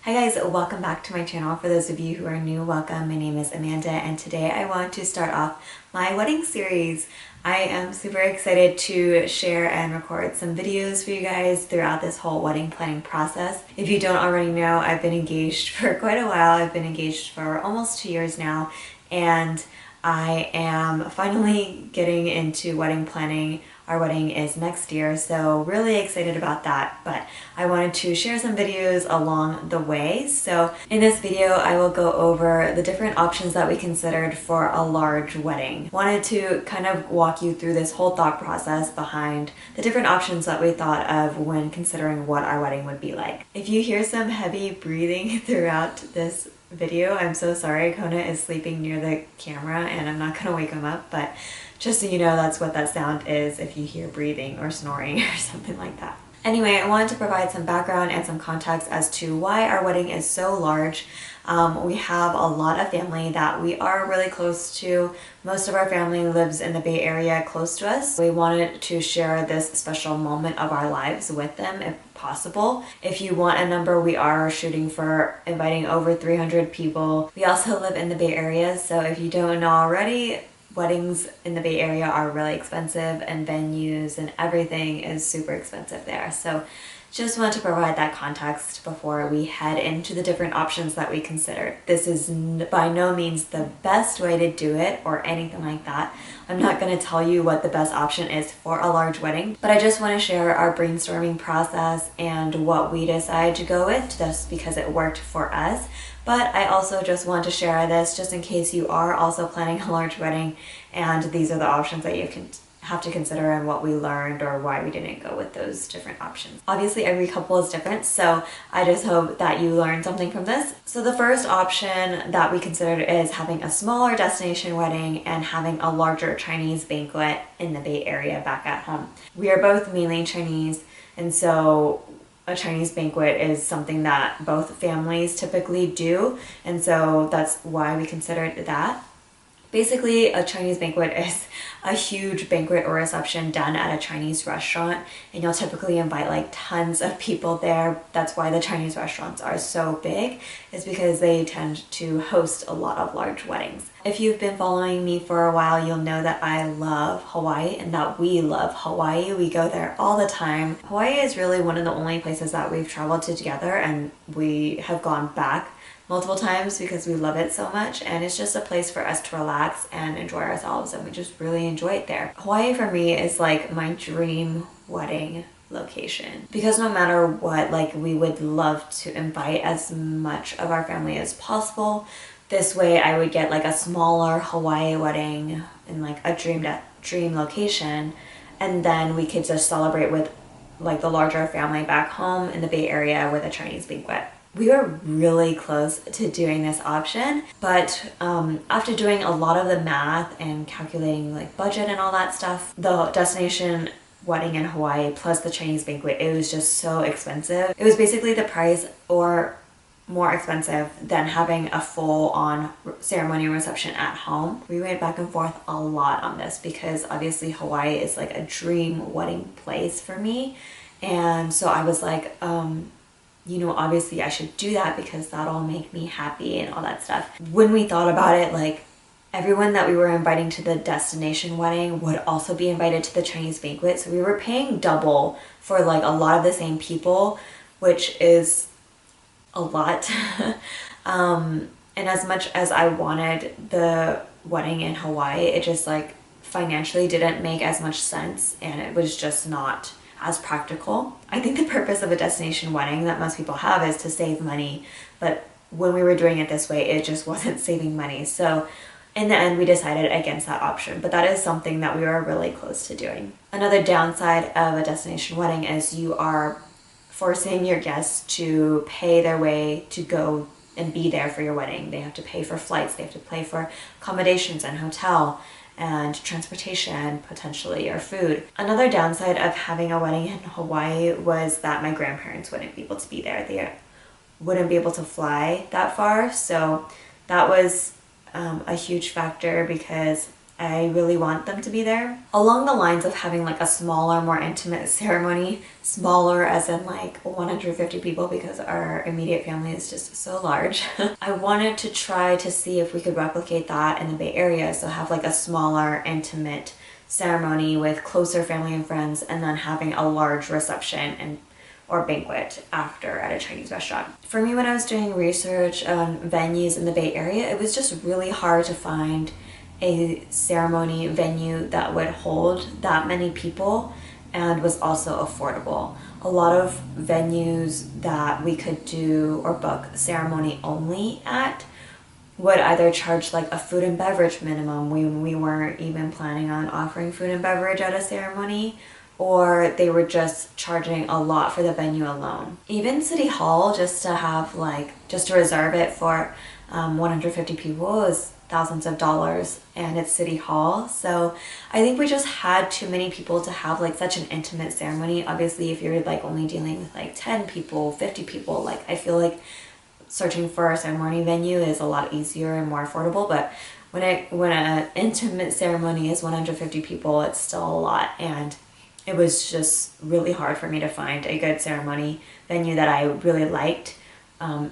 Hi guys, welcome back to my channel. For those of you who are new, welcome. My name is Amanda and today I want to start off my wedding series. I am super excited to share and record some videos for you guys throughout this whole wedding planning process. If you don't already know, I've been engaged for quite a while. I've been engaged for almost 2 years now, and I am finally getting into wedding planning. Our wedding is next year, so really excited about that, but I wanted to share some videos along the way. So in this video, I will go over the different options that we considered for a large wedding. Wanted to kind of walk you through this whole thought process behind the different options that we thought of when considering what our wedding would be like. If you hear some heavy breathing throughout this video, I'm so sorry. Kona is sleeping near the camera and I'm not gonna wake him up, but just so you know, that's what that sound is if you hear breathing or snoring or something like that. Anyway, I wanted to provide some background and some context as to why our wedding is so large. We have a lot of family that we are really close to. Most of our family lives in the Bay Area close to us. We wanted to share this special moment of our lives with them if possible. If you want a number, we are shooting for inviting over 300 people. We also live in the Bay Area, so if you don't know already, weddings in the Bay Area are really expensive and venues and everything is super expensive there. So just wanted to provide that context before we head into the different options that we considered. This is by no means the best way to do it or anything like that. I'm not going to tell you what the best option is for a large wedding, but I just want to share our brainstorming process and what we decided to go with just because it worked for us. But I also just want to share this just in case you are also planning a large wedding and these are the options that you can have to consider and what we learned or why we didn't go with those different options. Obviously every couple is different, so I just hope that you learned something from this. So the first option that we considered is having a smaller destination wedding and having a larger Chinese banquet in the Bay Area back at home. We are both mainly Chinese, and so a Chinese banquet is something that both families typically do, and so that's why we considered that. Basically, a Chinese banquet is a huge banquet or reception done at a Chinese restaurant, and you'll typically invite like tons of people there. That's why the Chinese restaurants are so big, is because they tend to host a lot of large weddings. If you've been following me for a while, you'll know that I love Hawaii and that we love Hawaii. We go there all the time. Hawaii is really one of the only places that we've traveled to together, and we have gone back multiple times because we love it so much, and it's just a place for us to relax and enjoy ourselves, and we just really enjoy it there. Hawaii for me is like my dream wedding location because no matter what, like, we would love to invite as much of our family as possible. This way I would get like a smaller Hawaii wedding in like a dream location, and then we could just celebrate with like the larger family back home in the Bay Area with a Chinese banquet. We were really close to doing this option, but after doing a lot of the math and calculating like budget and all that stuff, the destination wedding in Hawaii plus the Chinese banquet, it was just so expensive. It was basically the price or more expensive than having a full-on ceremony reception at home. We went back and forth a lot on this because obviously Hawaii is like a dream wedding place for me, and so I was like, you know, obviously I should do that because that'll make me happy and all that stuff. When we thought about it, like, everyone that we were inviting to the destination wedding would also be invited to the Chinese banquet, so we were paying double for like a lot of the same people, which is a lot. And as much as I wanted the wedding in Hawaii, it just like financially didn't make as much sense, and it was just not as practical. I think the purpose of a destination wedding that most people have is to save money, but when we were doing it this way, it just wasn't saving money. So in the end, we decided against that option, but that is something that we were really close to doing. Another downside of a destination wedding is you are forcing your guests to pay their way to go and be there for your wedding. They have to pay for flights, they have to pay for accommodations and hotel and transportation, potentially, or food. Another downside of having a wedding in Hawaii was that my grandparents wouldn't be able to be there. They wouldn't be able to fly that far, so that was a huge factor because I really want them to be there. Along the lines of having like a smaller, more intimate ceremony, smaller as in like 150 people because our immediate family is just so large. I wanted to try to see if we could replicate that in the Bay Area, so have like a smaller, intimate ceremony with closer family and friends, and then having a large reception and or banquet after at a Chinese restaurant. For me, when I was doing research on venues in the Bay Area, it was just really hard to find a ceremony venue that would hold that many people and was also affordable. A lot of venues that we could do or book ceremony only at would either charge like a food and beverage minimum when we weren't even planning on offering food and beverage at a ceremony, or they were just charging a lot for the venue alone. Even City Hall, just to reserve it for 150 people is thousands of dollars, and it's City Hall. So I think we just had too many people to have like such an intimate ceremony. Obviously, if you're like only dealing with like 10 people, 50 people, like I feel like searching for a ceremony venue is a lot easier and more affordable. But when an intimate ceremony is 150 people, it's still a lot, and it was just really hard for me to find a good ceremony venue that I really liked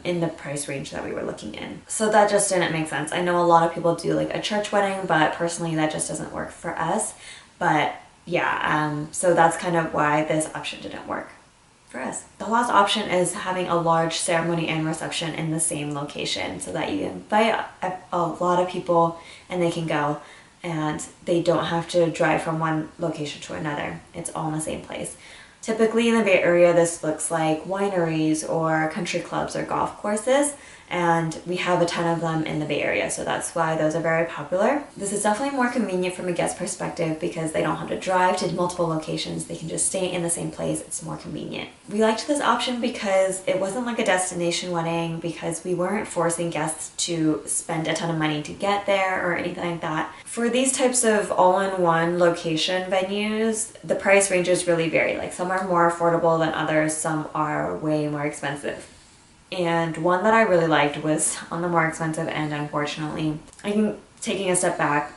in the price range that we were looking in. So that just didn't make sense. I know a lot of people do like a church wedding, but personally that just doesn't work for us. But yeah, so that's kind of why this option didn't work for us. The last option is having a large ceremony and reception in the same location, so that you invite a lot of people and they can go, and they don't have to drive from one location to another. It's all in the same place. Typically in the Bay Area, this looks like wineries or country clubs or golf courses, and we have a ton of them in the Bay Area, so that's why those are very popular. This is definitely more convenient from a guest perspective because they don't have to drive to multiple locations. They can just stay in the same place. It's more convenient. We liked this option because it wasn't like a destination wedding, because we weren't forcing guests to spend a ton of money to get there or anything like that. For these types of all-in-one location venues, the price ranges really vary. Like some are more affordable than others, some are way more expensive. And one that I really liked was on the more expensive end, unfortunately. I think taking a step back,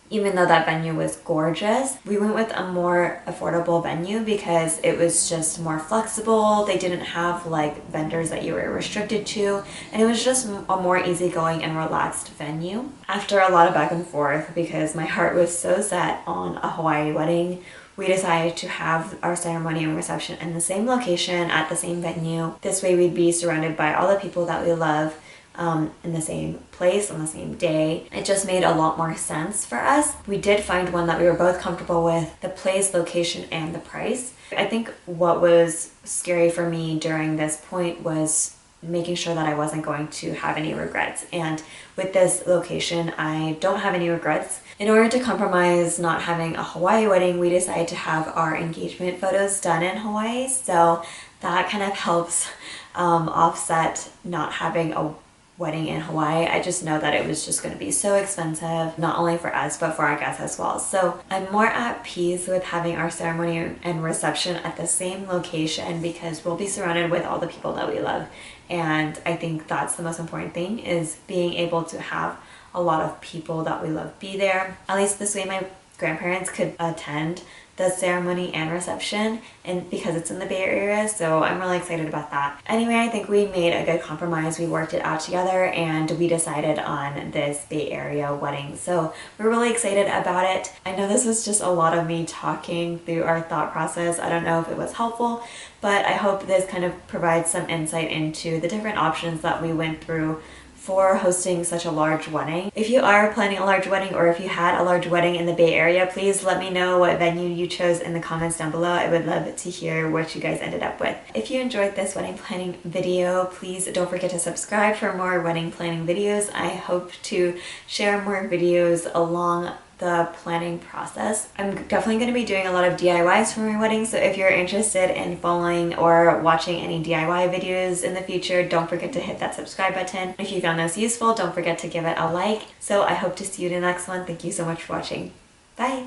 even though that venue was gorgeous, we went with a more affordable venue because it was just more flexible. They didn't have like vendors that you were restricted to, and it was just a more easygoing and relaxed venue. After a lot of back and forth, because my heart was so set on a Hawaii wedding, we decided to have our ceremony and reception in the same location at the same venue. This way we'd be surrounded by all the people that we love in the same place on the same day. It just made a lot more sense for us. We did find one that we were both comfortable with, the place, location, and the price. I think what was scary for me during this point was making sure that I wasn't going to have any regrets. And with this location, I don't have any regrets. In order to compromise not having a Hawaii wedding, we decided to have our engagement photos done in Hawaii. So that kind of helps offset not having a wedding in Hawaii. I just know that it was just going to be so expensive, not only for us, but for our guests as well. So I'm more at peace with having our ceremony and reception at the same location because we'll be surrounded with all the people that we love. And I think that's the most important thing, is being able to have a lot of people that we love be there. At least this way my grandparents could attend the ceremony and reception, and because it's in the Bay Area, so I'm really excited about that. Anyway, I think we made a good compromise. We worked it out together and we decided on this Bay Area wedding. So we're really excited about it. I know this was just a lot of me talking through our thought process. I don't know if it was helpful, but I hope this kind of provides some insight into the different options that we went through for hosting such a large wedding. If you are planning a large wedding, or if you had a large wedding in the Bay Area, please let me know what venue you chose in the comments down below. I would love to hear what you guys ended up with. If you enjoyed this wedding planning video, please don't forget to subscribe for more wedding planning videos. I hope to share more videos along the planning process. I'm definitely going to be doing a lot of DIYs for my wedding, so if you're interested in following or watching any DIY videos in the future, don't forget to hit that subscribe button. If you found this useful, don't forget to give it a like. So I hope to see you in the next one. Thank you so much for watching. Bye!